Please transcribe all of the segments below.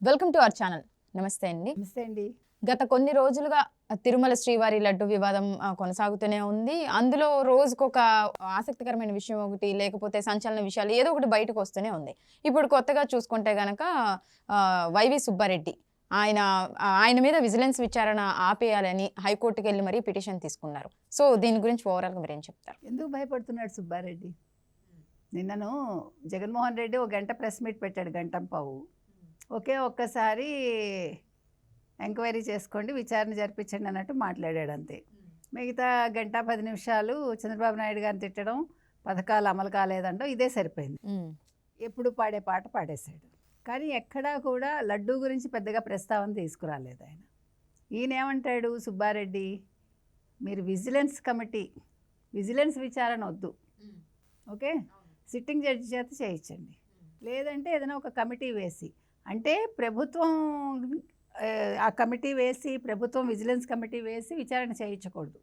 Welcome to our channel. నమస్తే అండి. నమస్తే అండి. గత కొన్ని రోజులుగా తిరుమల శ్రీవారి లడ్డు వివాదం కొనసాగుతూనే ఉంది. అందులో రోజుకొక ఆసక్తికరమైన విషయం ఒకటి, లేకపోతే సంచలన విషయాలు ఏదో ఒకటి బయటకు వస్తూనే ఉంది. ఇప్పుడు కొత్తగా చూసుకుంటే గనక వైవి సుబ్బారెడ్డి ఆయన మీద విజిలెన్స్ విచారణ ఆపేయాలని హైకోర్టుకి వెళ్ళి మరీ పిటిషన్ తీసుకున్నారు. సో దీని గురించి ఓవరాల్గా మీరు ఏం చెప్తారు? ఎందుకు భయపడుతున్నాడు సుబ్బారెడ్డి? నిన్నను జగన్మోహన్ రెడ్డి ఒక గంట ప్రెస్ మీట్ పెట్టాడు, గంటంపావు. ఒక్కసారి ఎంక్వైరీ చేసుకోండి, విచారణ జరిపించండి అన్నట్టు మాట్లాడాడు అంతే. మిగతా గంట 10 నిమిషాలు చంద్రబాబు నాయుడు గారిని తిట్టడం, పథకాలు అమలు కాలేదంటాం, ఇదే సరిపోయింది. ఎప్పుడు పాడే పాట పాడేశాడు. కానీ ఎక్కడా కూడా లడ్డూ గురించి పెద్దగా ప్రస్తావన తీసుకురాలేదు ఆయన. ఈయనేమంటాడు సుబ్బారెడ్డి, మీరు విజిలెన్స్ విచారణ వద్దు, ఓకే, సిట్టింగ్ జడ్జి చేత చేయించండి, లేదంటే ఏదైనా ఒక కమిటీ వేసి, అంటే ప్రభుత్వం ఆ కమిటీ వేసి, ప్రభుత్వం విజిలెన్స్ కమిటీ వేసి విచారణ చేయించకూడదు,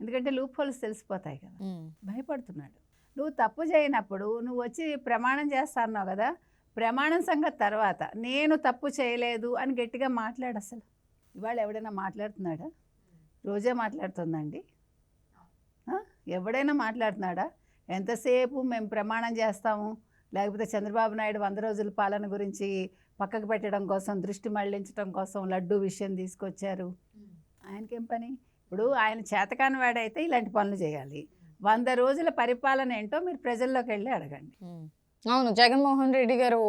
ఎందుకంటే లూప్ హోల్స్ తెలిసిపోతాయి కదా. భయపడుతున్నాడు. నువ్వు తప్పు చేయనప్పుడు నువ్వు వచ్చి ప్రమాణం చేస్తున్నావు కదా, ప్రమాణం సంగతి తర్వాత నేను తప్పు చేయలేదు అని గట్టిగా మాట్లాడు. అసలు ఇవాళ ఎవడైనా మాట్లాడుతున్నాడా? రోజే మాట్లాడుతుందండి. ఎవడైనా మాట్లాడుతున్నాడా? ఎంతసేపు మేము ప్రమాణం చేస్తాము, లేకపోతే చంద్రబాబు నాయుడు 100 రోజుల పాలన గురించి పక్కకు పెట్టడం కోసం, దృష్టి మళ్లించడం కోసం లడ్డూ విషయం తీసుకొచ్చారు. ఆయనకేం పని? ఇప్పుడు ఆయన చేతకాని వాడైతే ఇలాంటి పనులు చేయాలి. 100 రోజుల పరిపాలన ఏంటో మీరు ప్రజల్లోకి వెళ్ళి అడగండి. అవును, జగన్మోహన్ రెడ్డి గారు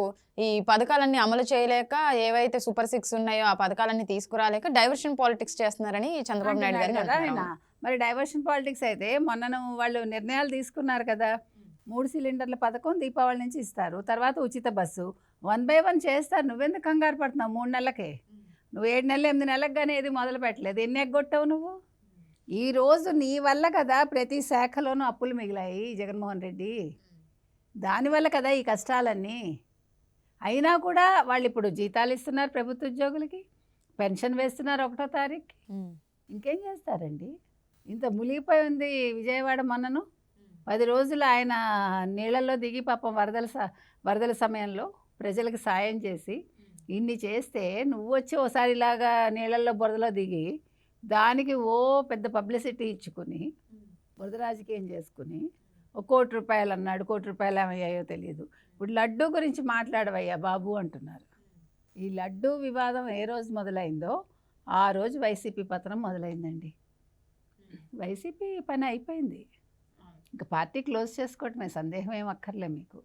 ఈ పథకాలన్నీ అమలు చేయలేక, ఏవైతే సూపర్ 6 ఉన్నాయో ఆ పథకాలన్నీ తీసుకురాలేక డైవర్షన్ పాలిటిక్స్ చేస్తున్నారని చంద్రబాబు నాయుడు గారు ఆయన. మరి డైవర్షన్ పాలిటిక్స్ అయితే మొన్నను వాళ్ళు నిర్ణయాలు తీసుకున్నారు కదా, 3 సిలిండర్ల పథకం దీపావళి నుంచి ఇస్తారు, తర్వాత ఉచిత బస్సు 1 by 1 చేస్తారు. నువ్వెందుకు కంగారు పడుతున్నావు? 3 నెలలకే, నువ్వు 7 నెలలు 8 నెలలకు కానీ ఏది మొదలు పెట్టలేదు. ఎన్ని ఎగ్గొట్టావు నువ్వు? ఈరోజు నీ వల్ల కదా ప్రతి శాఖలోనూ అప్పులు మిగిలాయి జగన్మోహన్ రెడ్డి. దానివల్ల కదా ఈ కష్టాలన్నీ. అయినా కూడా వాళ్ళు ఇప్పుడు జీతాలు ఇస్తున్నారు ప్రభుత్వ ఉద్యోగులకి, పెన్షన్ వేస్తున్నారు 1వ తారీఖుకి. ఇంకేం చేస్తారండి? ఇంత మునిగిపోయి ఉంది విజయవాడ. మొన్నను 10 రోజులు ఆయన నీళ్ళల్లో దిగి పాపం వరదల సమయంలో ప్రజలకు సాయం చేసి ఇన్ని చేస్తే, నువ్వు వచ్చి ఓసారి ఇలాగా నీళ్ళల్లో బురదలో దిగి దానికి పెద్ద పబ్లిసిటీ ఇచ్చుకుని బురద రాజకీయం చేసుకుని ₹1 కోటి అన్నాడు. ₹1 కోటి ఏమయ్యాయో తెలియదు. ఇప్పుడు లడ్డూ గురించి మాట్లాడవయ్యా బాబు అంటున్నారు. ఈ లడ్డూ వివాదం ఏ రోజు మొదలైందో ఆ రోజు వైసీపీ పతనం మొదలైందండి. వైసీపీ పని అయిపోయింది. ఇంకా పార్టీ క్లోజ్ చేసుకోవటమే, సందేహం ఏం అక్కర్లే మీకు.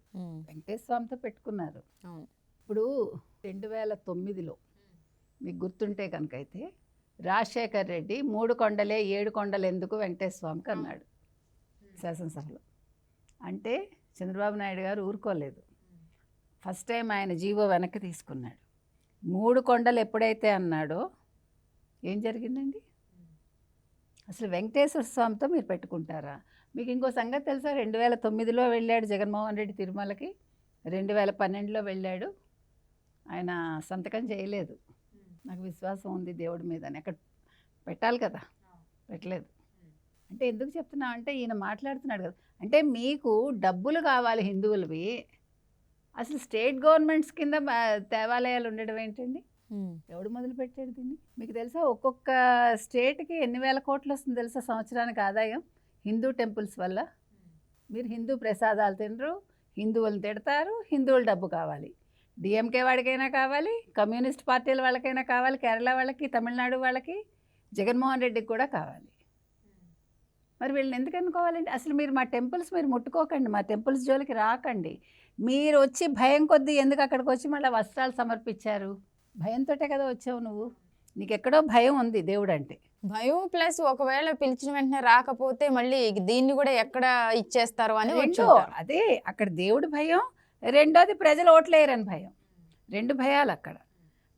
వెంకటేశ్వర స్వామితో పెట్టుకున్నారు. ఇప్పుడు 2009లో మీకు గుర్తుంటే కనుకైతే రాజశేఖర్ రెడ్డి 3 కొండలే 7 కొండలు ఎందుకు వెంకటేశ్వర స్వామికి అన్నాడు శాసనసభలో. అంటే చంద్రబాబు నాయుడు గారు ఊరుకోలేదు. ఫస్ట్ టైం ఆయన జీవో వెనక్కి తీసుకున్నాడు. 3 కొండలు ఎప్పుడైతే అన్నాడో ఏం జరిగిందండి? అసలు వెంకటేశ్వర స్వామితో మీరు పెట్టుకుంటారా? మీకు ఇంకో సంగతి తెలుసా? 2009లో వెళ్ళాడు జగన్మోహన్ రెడ్డి తిరుమలకి, 2012లో వెళ్ళాడు. ఆయన సంతకం చేయలేదు. నాకు విశ్వాసం ఉంది దేవుడి మీద అని. అక్కడ పెట్టాలి కదా, పెట్టలేదు. అంటే ఎందుకు చెప్తున్నా అంటే, ఈయన మాట్లాడుతున్నాడు కదా, అంటే మీకు డబ్బులు కావాలి హిందువులవి, అసలు స్టేట్ గవర్నమెంట్స్ కింద దేవాలయాలు ఉండడం ఏంటండి? ఎవడు మొదలు పెట్టాడు దీన్ని? మీకు తెలుసా ఒక్కొక్క స్టేట్కి ఎన్ని వేల కోట్లు వస్తుంది తెలుసా సంవత్సరానికి ఆదాయం హిందూ టెంపుల్స్ వల్ల? మీరు హిందూ ప్రసాదాలు తినరు, హిందువులను తిడతారు, హిందువుల డబ్బు కావాలి. డిఎంకే వాడికైనా కావాలి, కమ్యూనిస్ట్ పార్టీల వాళ్ళకైనా కావాలి, కేరళ వాళ్ళకి, తమిళనాడు వాళ్ళకి, జగన్మోహన్ రెడ్డికి కూడా కావాలి. మరి వీళ్ళని ఎందుకు అనుకోవాలండి? అసలు మీరు మా టెంపుల్స్ మీరు ముట్టుకోకండి, మా టెంపుల్స్ జోలికి రాకండి. మీరు వచ్చి భయం కొద్దీ ఎందుకు అక్కడికి వచ్చి మళ్ళీ వస్త్రాలు సమర్పించారు? భయంతోటే కదా వచ్చావు నువ్వు. నీకు ఎక్కడో భయం ఉంది దేవుడు అంటే. భయం ప్లస్ ఒకవేళ పిలిచిన వెంటనే రాకపోతే మళ్ళీ దీన్ని కూడా ఎక్కడ ఇచ్చేస్తారు అని అదే అక్కడ దేవుడి భయం, రెండోది ప్రజలు ఓట్లేయరని భయం. 2 భయాలు అక్కడ.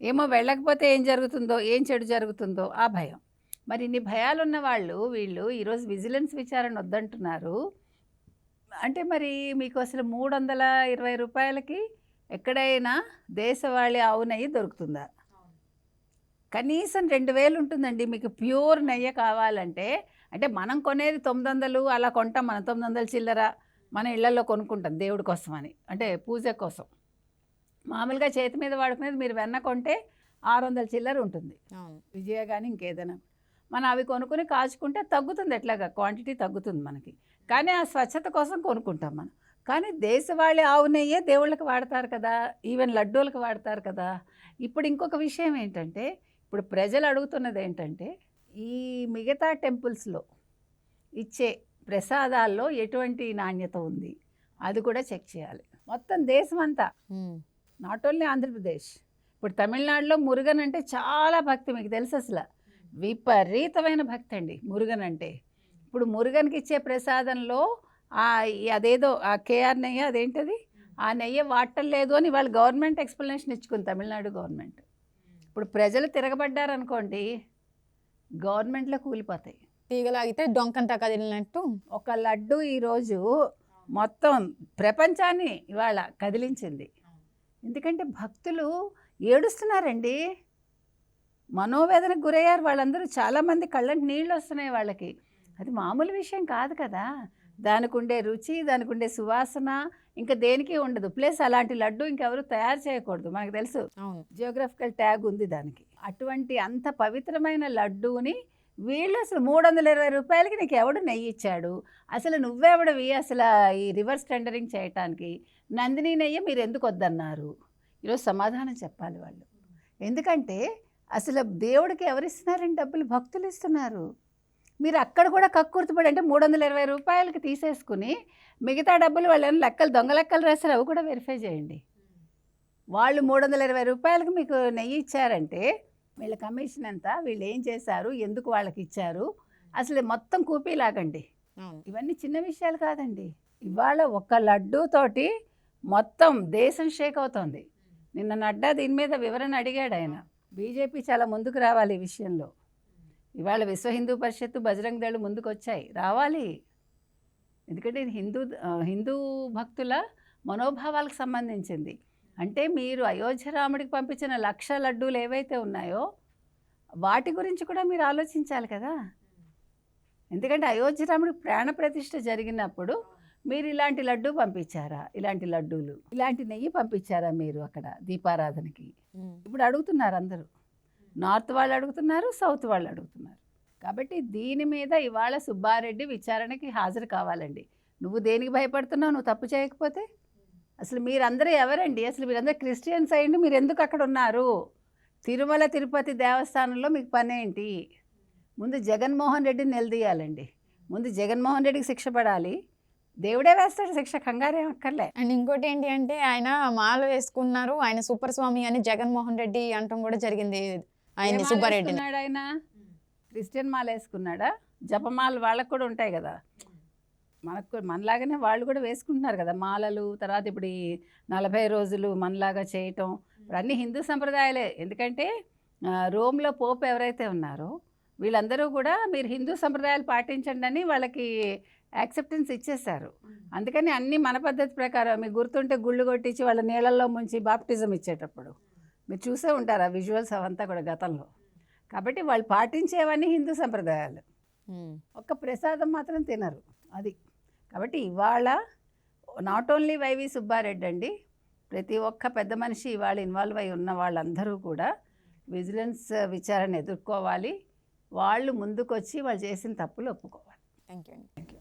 ఏమో వెళ్ళకపోతే ఏం జరుగుతుందో, ఏం చెడు జరుగుతుందో ఆ భయం. మరి ఇన్ని భయాలు ఉన్న వీళ్ళు ఈరోజు విజిలెన్స్ విచారణ వద్దంటున్నారు అంటే, మరి మీకు అసలు ₹320 ఎక్కడైనా దేశవాళీ ఆవు నెయ్యి దొరుకుతుందా? కనీసం 2000 ఉంటుందండి మీకు ప్యూర్ నెయ్యి కావాలంటే. అంటే మనం కొనేది 900 అలా కొంటాం, మనం 900 చిల్లర మన ఇళ్లలో కొనుక్కుంటాం దేవుడి కోసం అని, అంటే పూజ కోసం. మామూలుగా చేతి మీద వాడుకునేది మీరు వెన్న కొంటే 600 చిల్లర ఉంటుంది, అవును. విజయ కానీ ఇంకేదైనా. మనం అవి కొనుక్కొని కాచుకుంటే తగ్గుతుంది, ఎట్లాగా క్వాంటిటీ తగ్గుతుంది మనకి. కానీ ఆ స్వచ్ఛత కోసం కొనుక్కుంటాం మనం. కానీ దేశవాళీ ఆవు నెయ్యే దేవుళ్ళకి వాడతారు కదా, ఈవెన్ లడ్డూలకు వాడతారు కదా. ఇప్పుడు ఇంకొక విషయం ఏంటంటే, ఇప్పుడు ప్రజలు అడుగుతున్నది ఏంటంటే, ఈ మిగతా టెంపుల్స్లో ఇచ్చే ప్రసాదాల్లో ఎటువంటి నాణ్యత ఉంది అది కూడా చెక్ చేయాలి. మొత్తం దేశం అంతా, నాట్ ఓన్లీ ఆంధ్రప్రదేశ్. ఇప్పుడు తమిళనాడులో మురుగన్ అంటే చాలా భక్తి, మీకు తెలుసు అసలు విపరీతమైన భక్తి అండి మురుగన్ అంటే. ఇప్పుడు మురుగన్కి ఇచ్చే ప్రసాదంలో అదేదో ఆ కేఆర్ నెయ్యి, అదేంటది ఆ నెయ్యి వాడటం లేదు అని వాళ్ళు గవర్నమెంట్ ఎక్స్ప్లెనేషన్ ఇచ్చుకుంది, తమిళనాడు గవర్నమెంట్. ఇప్పుడు ప్రజలు తిరగబడ్డారనుకోండి, గవర్నమెంట్లో కూలిపోతాయి. తీగలాగితే డొంకంతా కదిలినట్టు ఒక లడ్డు ఈరోజు మొత్తం ప్రపంచాన్ని ఇవాళ కదిలించింది. ఎందుకంటే భక్తులు ఏడుస్తున్నారండి, మనోవేదనకు గురయ్యారు వాళ్ళందరూ. చాలామంది కళ్ళంటి నీళ్ళు వస్తున్నాయి వాళ్ళకి. అది మామూలు విషయం కాదు కదా. దానికి ఉండే రుచి, దానికి ఉండే సువాసన ఇంకా దేనికి ఉండదు. ప్లస్ అలాంటి లడ్డు ఇంకెవరు తయారు చేయకూడదు, మనకు తెలుసు, అవును. జియోగ్రఫికల్ ట్యాగ్ ఉంది దానికి. అటువంటి అంత పవిత్రమైన లడ్డూని వీళ్ళు అసలు 320 రూపాయలకి నీకు ఎవడు నెయ్యి ఇచ్చాడు, అసలు నువ్వెవడవి అసలు ఈ రివర్స్ టెండరింగ్ చేయటానికి, నందిని నెయ్యి మీరు ఎందుకు వద్దన్నారు? ఈరోజు సమాధానం చెప్పాలి వాళ్ళు. ఎందుకంటే అసలు దేవుడికి ఎవరిస్తున్నారండి డబ్బులు? భక్తులు ఇస్తున్నారు. మీరు అక్కడ కూడా కక్కుర్తిపడి అంటే 320 రూపాయలకి తీసేసుకుని మిగతా డబ్బులు వాళ్ళు లెక్కలు దొంగ లెక్కలు రాస్తారు, అవి కూడా వెరిఫై చేయండి. వాళ్ళు 320 రూపాయలకి మీకు నెయ్యి ఇచ్చారంటే వీళ్ళ కమిషన్ ఎంత, వీళ్ళు ఏం చేశారు, ఎందుకు వాళ్ళకి ఇచ్చారు, అసలు మొత్తం కూపీలాగండి. ఇవన్నీ చిన్న విషయాలు కాదండి. ఇవాళ ఒక లడ్డూతోటి మొత్తం దేశం షేక్ అవుతోంది. నిన్న నడ్డా దీని మీద వివరణ అడిగాడు ఆయన. బీజేపీ చాలా ముందుకు రావాలి ఈ విషయంలో. ఇవాళ విశ్వ హిందూ పరిషత్తు, బజరంగ్ దళ్ ముందుకు వచ్చాయి, రావాలి. ఎందుకంటే ఇది హిందూ భక్తుల మనోభావాలకు సంబంధించింది. అంటే మీరు అయోధ్య రాముడికి పంపించిన 1,00,000 లడ్డూలు ఏవైతే ఉన్నాయో వాటి గురించి కూడా మీరు ఆలోచించాలి కదా. ఎందుకంటే అయోధ్య రాముడికి ప్రాణ ప్రతిష్ఠ జరిగినప్పుడు మీరు ఇలాంటి లడ్డూ పంపించారా, ఇలాంటి లడ్డూలు, ఇలాంటి నెయ్యి పంపించారా మీరు అక్కడ దీపారాధనకి? ఇప్పుడు అడుగుతున్నారు అందరూ, నార్త్ వాళ్ళు అడుగుతున్నారు, సౌత్ వాళ్ళు అడుగుతున్నారు. కాబట్టి దీని మీద ఇవాళ సుబ్బారెడ్డి విచారణకి హాజరు కావాలండి. నువ్వు దేనికి భయపడుతున్నావు? నువ్వు తప్పు చేయకపోతే అసలు మీరందరూ ఎవరండి? అసలు మీరందరూ క్రిస్టియన్స్ అయ్యండి, మీరు ఎందుకు అక్కడ ఉన్నారు? తిరుమల తిరుపతి దేవస్థానంలో మీకు పని ఏంటి? ముందు జగన్మోహన్ రెడ్డిని నిలదీయాలండి. ముందు జగన్మోహన్ రెడ్డికి శిక్ష పడాలి, దేవుడే వేస్తాడు శిక్ష, కంగారేం అక్కర్లే. అండ్ ఇంకోటి ఏంటి అంటే ఆయన మాల వేసుకున్నారు, ఆయన సూపర్ స్వామి అని జగన్మోహన్ రెడ్డి అంటాం కూడా జరిగింది. ఆయన సుబ్బారెడ్డి ఆయన క్రిస్టియన్ మాల వేసుకున్నాడా? జపమాల వాళ్ళకు కూడా ఉంటాయి కదా, మనలాగానే వాళ్ళు కూడా వేసుకుంటున్నారు కదా మాలలు. తర్వాత ఇప్పుడు ఈ 40 రోజులు మనలాగా చేయటం, ఇప్పుడు అన్ని హిందూ సంప్రదాయాలే. ఎందుకంటే రోమ్లో పోప్ ఎవరైతే ఉన్నారో వీళ్ళందరూ కూడా మీరు హిందూ సంప్రదాయాలు పాటించండి అని వాళ్ళకి యాక్సెప్టెన్స్ ఇచ్చేశారు. అందుకని అన్నీ మన పద్ధతి ప్రకారం, మీకు గుర్తుంటే గుళ్ళు కొట్టించి వాళ్ళ నీళ్ళల్లో ముంచి బాప్టిజం ఇచ్చేటప్పుడు మీరు చూసే ఉంటారు ఆ విజువల్స్ అవంతా కూడా గతంలో. కాబట్టి వాళ్ళు పాటించేవన్నీ హిందూ సంప్రదాయాలు, ఒక్క ప్రసాదం మాత్రం తినరు అది. కాబట్టి ఇవాళ నాట్ ఓన్లీ వైవి సుబ్బారెడ్డి అండి, ప్రతి ఒక్క పెద్ద మనిషి ఇవాళ ఇన్వాల్వ్ అయి ఉన్న వాళ్ళందరూ కూడా విజిలెన్స్ విచారణ ఎదుర్కోవాలి. వాళ్ళు ముందుకొచ్చి వాళ్ళు చేసిన తప్పులు ఒప్పుకోవాలి. Thank you.